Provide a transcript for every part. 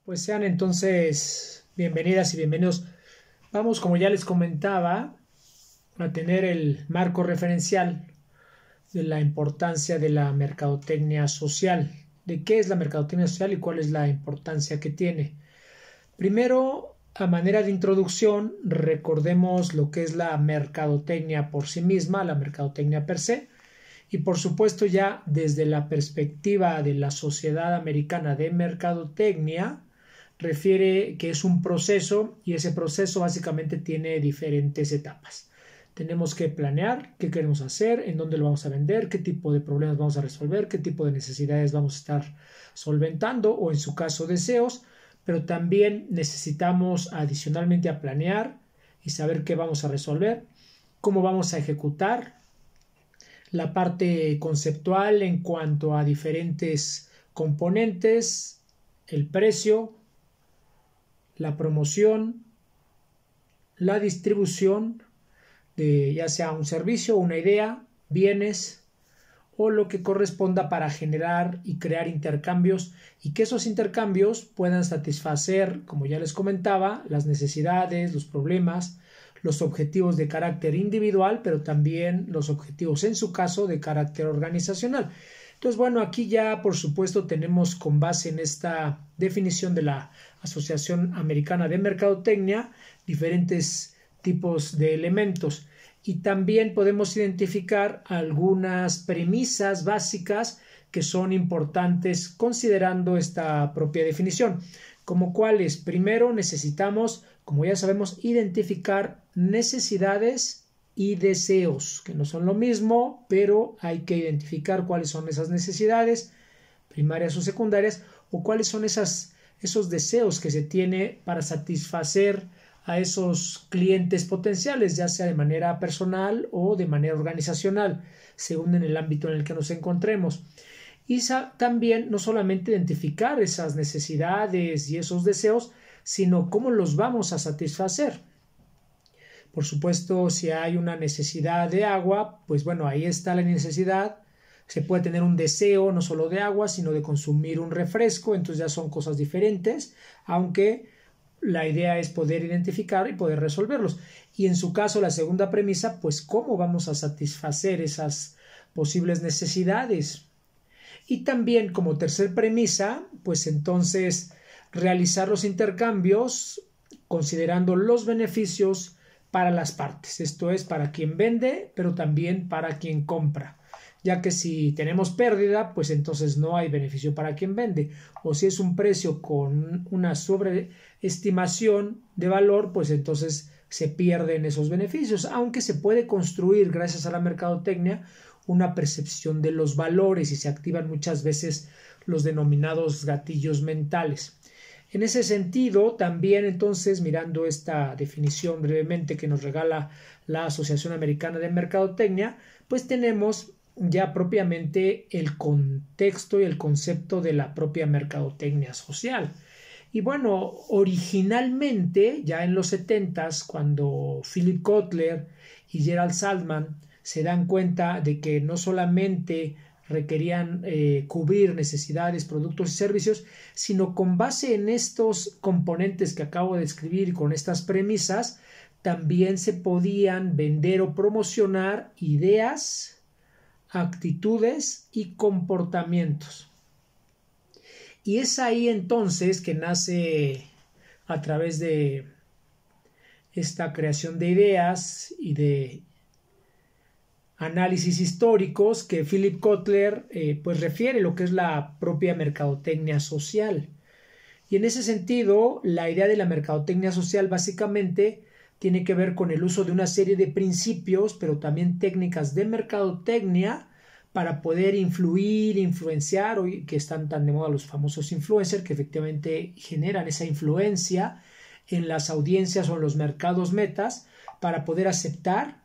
Pues sean entonces bienvenidas y bienvenidos. Vamos, como ya les comentaba, a tener el marco referencial de la importancia de la mercadotecnia social. ¿De qué es la mercadotecnia social y cuál es la importancia que tiene? Primero, a manera de introducción, recordemos lo que es la mercadotecnia por sí misma, la mercadotecnia per se, y por supuesto ya desde la perspectiva de la Sociedad Americana de Mercadotecnia, refiere que es un proceso y ese proceso básicamente tiene diferentes etapas. Tenemos que planear qué queremos hacer, en dónde lo vamos a vender, qué tipo de problemas vamos a resolver, qué tipo de necesidades vamos a estar solventando o en su caso deseos, pero también necesitamos adicionalmente a planear y saber qué vamos a resolver, cómo vamos a ejecutar, la parte conceptual en cuanto a diferentes componentes, el precio, la promoción, la distribución de ya sea un servicio, una idea, bienes o lo que corresponda para generar y crear intercambios y que esos intercambios puedan satisfacer, como ya les comentaba, las necesidades, los problemas, los objetivos de carácter individual, pero también los objetivos, en su caso, de carácter organizacional. Entonces, bueno, aquí ya, por supuesto, tenemos con base en esta definición de la Asociación Americana de Mercadotecnia diferentes tipos de elementos y también podemos identificar algunas premisas básicas que son importantes considerando esta propia definición, como cuáles. Primero necesitamos, como ya sabemos, identificar necesidades y deseos, que no son lo mismo, pero hay que identificar cuáles son esas necesidades, primarias o secundarias, o cuáles son esos deseos que se tiene para satisfacer a esos clientes potenciales, ya sea de manera personal o de manera organizacional, según en el ámbito en el que nos encontremos. Y también no solamente identificar esas necesidades y esos deseos, sino cómo los vamos a satisfacer. Por supuesto, si hay una necesidad de agua, pues bueno, ahí está la necesidad. Se puede tener un deseo no solo de agua, sino de consumir un refresco, entonces ya son cosas diferentes, aunque la idea es poder identificar y poder resolverlos. Y en su caso, la segunda premisa, pues cómo vamos a satisfacer esas posibles necesidades. Y también como tercer premisa, pues entonces realizar los intercambios considerando los beneficios para las partes. Esto es para quien vende, pero también para quien compra. Ya que si tenemos pérdida, pues entonces no hay beneficio para quien vende. O si es un precio con una sobreestimación de valor, pues entonces se pierden esos beneficios. Aunque se puede construir, gracias a la mercadotecnia, una percepción de los valores y se activan muchas veces los denominados gatillos mentales. En ese sentido, también entonces, mirando esta definición brevemente que nos regala la Asociación Americana de Mercadotecnia, pues tenemos ya propiamente el contexto y el concepto de la propia mercadotecnia social. Y bueno, originalmente, ya en los 70s, cuando Philip Kotler y Gerald Saltman se dan cuenta de que no solamente requerían cubrir necesidades, productos y servicios, sino con base en estos componentes que acabo de describir y con estas premisas, también se podían vender o promocionar ideas, actitudes y comportamientos. Y es ahí entonces que nace a través de esta creación de ideas y de análisis históricos que Philip Kotler pues refiere lo que es la propia mercadotecnia social. Y en ese sentido, la idea de la mercadotecnia social básicamente tiene que ver con el uso de una serie de principios, pero también técnicas de mercadotecnia para poder influir, influenciar, hoy que están tan de moda los famosos influencers, que efectivamente generan esa influencia en las audiencias o en los mercados metas, para poder aceptar,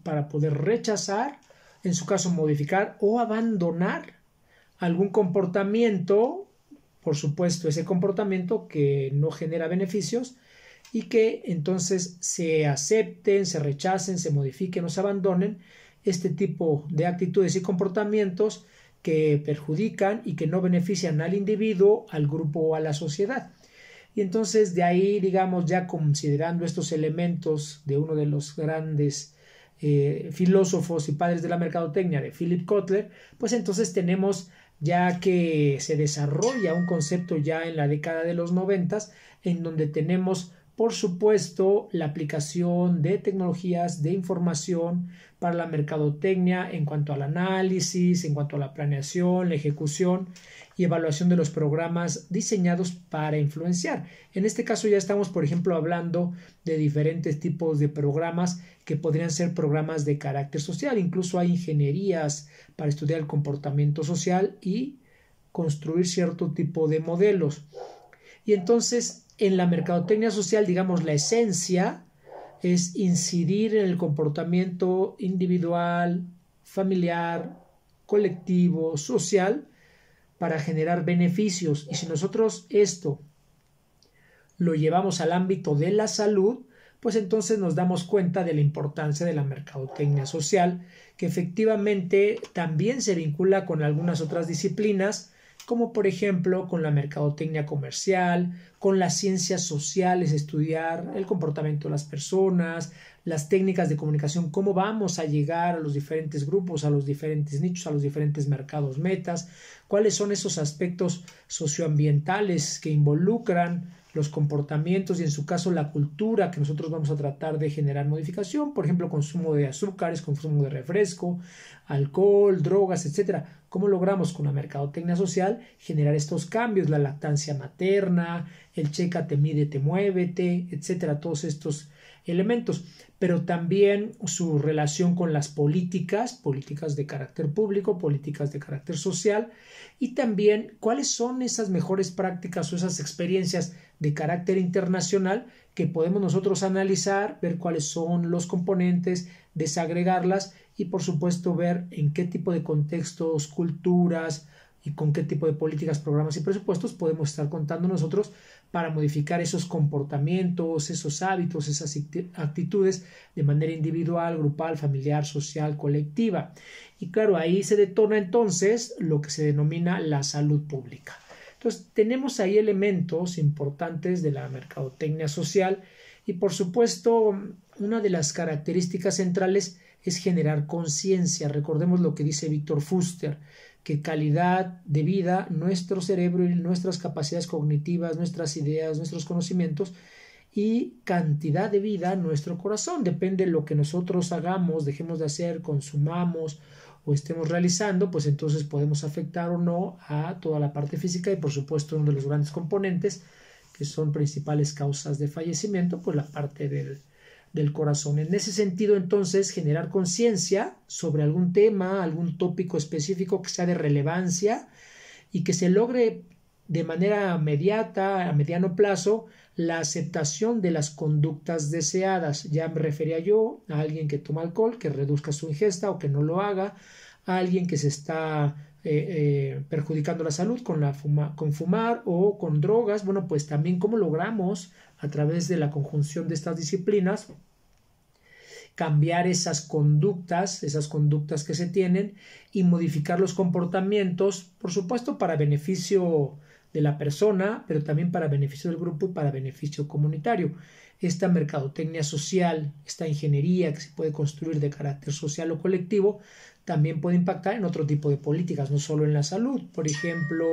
para poder rechazar, en su caso modificar o abandonar algún comportamiento, por supuesto ese comportamiento que no genera beneficios y que entonces se acepten, se rechacen, se modifiquen o se abandonen este tipo de actitudes y comportamientos que perjudican y que no benefician al individuo, al grupo o a la sociedad. Y entonces de ahí, digamos, ya considerando estos elementos de uno de los grandes filósofos y padres de la mercadotecnia, de Philip Kotler, pues entonces tenemos ya que se desarrolla un concepto ya en la década de los 90, en donde tenemos, por supuesto, la aplicación de tecnologías de información para la mercadotecnia en cuanto al análisis, en cuanto a la planeación, la ejecución y evaluación de los programas diseñados para influenciar. En este caso ya estamos, por ejemplo, hablando de diferentes tipos de programas que podrían ser programas de carácter social. Incluso hay ingenierías para estudiar el comportamiento social y construir cierto tipo de modelos. Y entonces, en la mercadotecnia social, digamos, la esencia es incidir en el comportamiento individual, familiar, colectivo, social, para generar beneficios. Y si nosotros esto lo llevamos al ámbito de la salud, pues entonces nos damos cuenta de la importancia de la mercadotecnia social, que efectivamente también se vincula con algunas otras disciplinas, como por ejemplo con la mercadotecnia comercial, con las ciencias sociales, estudiar el comportamiento de las personas, las técnicas de comunicación, cómo vamos a llegar a los diferentes grupos, a los diferentes nichos, a los diferentes mercados metas, cuáles son esos aspectos socioambientales que involucran los comportamientos y en su caso la cultura que nosotros vamos a tratar de generar modificación, por ejemplo, consumo de azúcares, consumo de refresco, alcohol, drogas, etcétera. ¿Cómo logramos con la mercadotecnia social generar estos cambios? La lactancia materna, el chécate, mídete, muévete, etcétera, todos estos elementos, pero también su relación con las políticas de carácter público, políticas de carácter social, y también cuáles son esas mejores prácticas o esas experiencias de carácter internacional que podemos nosotros analizar, ver cuáles son los componentes, desagregarlas y por supuesto ver en qué tipo de contextos, culturas y con qué tipo de políticas, programas y presupuestos podemos estar contando nosotros para modificar esos comportamientos, esos hábitos, esas actitudes de manera individual, grupal, familiar, social, colectiva. Y claro, ahí se detona entonces lo que se denomina la salud pública. Entonces, tenemos ahí elementos importantes de la mercadotecnia social y, por supuesto, una de las características centrales es generar conciencia. Recordemos lo que dice Víctor Fuster, que calidad de vida, nuestro cerebro y nuestras capacidades cognitivas, nuestras ideas, nuestros conocimientos y cantidad de vida, nuestro corazón. Depende de lo que nosotros hagamos, dejemos de hacer, consumamos o estemos realizando, pues entonces podemos afectar o no a toda la parte física y por supuesto uno de los grandes componentes que son principales causas de fallecimiento, pues la parte del corazón. En ese sentido, entonces, generar conciencia sobre algún tema, algún tópico específico que sea de relevancia y que se logre de manera inmediata, a mediano plazo, la aceptación de las conductas deseadas. Ya me refería yo a alguien que toma alcohol, que reduzca su ingesta o que no lo haga, a alguien que se está perjudicando la salud con fumar o con drogas. Bueno, pues también cómo logramos a través de la conjunción de estas disciplinas cambiar esas conductas que se tienen y modificar los comportamientos, por supuesto para beneficio de la persona, pero también para beneficio del grupo y para beneficio comunitario. Esta mercadotecnia social, esta ingeniería que se puede construir de carácter social o colectivo, también puede impactar en otro tipo de políticas, no solo en la salud, por ejemplo,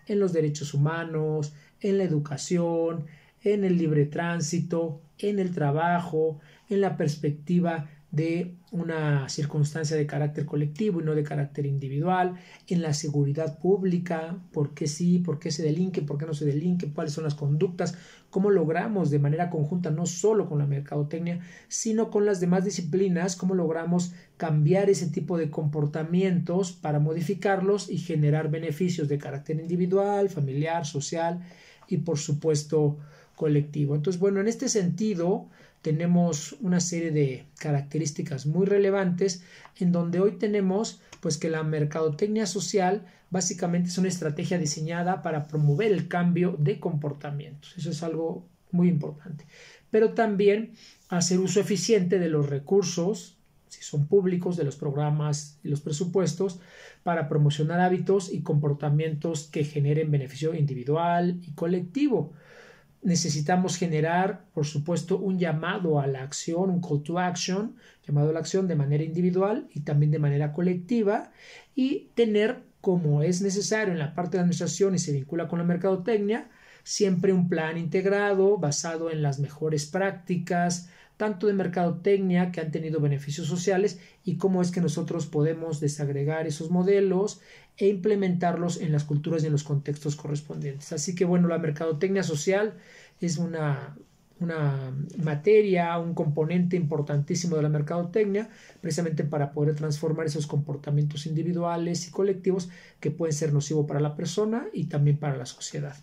en los derechos humanos, en la educación, en el libre tránsito, en el trabajo, en la perspectiva de una circunstancia de carácter colectivo y no de carácter individual, en la seguridad pública, por qué sí, por qué se delinque, por qué no se delinque, cuáles son las conductas, cómo logramos de manera conjunta, no solo con la mercadotecnia, sino con las demás disciplinas, cómo logramos cambiar ese tipo de comportamientos para modificarlos y generar beneficios de carácter individual, familiar, social y por supuesto colectivo. Entonces, bueno, en este sentido tenemos una serie de características muy relevantes en donde hoy tenemos pues que la mercadotecnia social básicamente es una estrategia diseñada para promover el cambio de comportamientos. Eso es algo muy importante. Pero también hacer uso eficiente de los recursos, si son públicos, de los programas y los presupuestos para promocionar hábitos y comportamientos que generen beneficio individual y colectivo. necesitamos generar, por supuesto, un llamado a la acción, un call to action, llamado a la acción de manera individual y también de manera colectiva, y tener, como es necesario en la parte de la administración y se vincula con la mercadotecnia, siempre un plan integrado basado en las mejores prácticas, tanto de mercadotecnia que han tenido beneficios sociales y cómo es que nosotros podemos desagregar esos modelos e implementarlos en las culturas y en los contextos correspondientes. Así que bueno, la mercadotecnia social es una materia, un componente importantísimo de la mercadotecnia, precisamente para poder transformar esos comportamientos individuales y colectivos que pueden ser nocivos para la persona y también para la sociedad.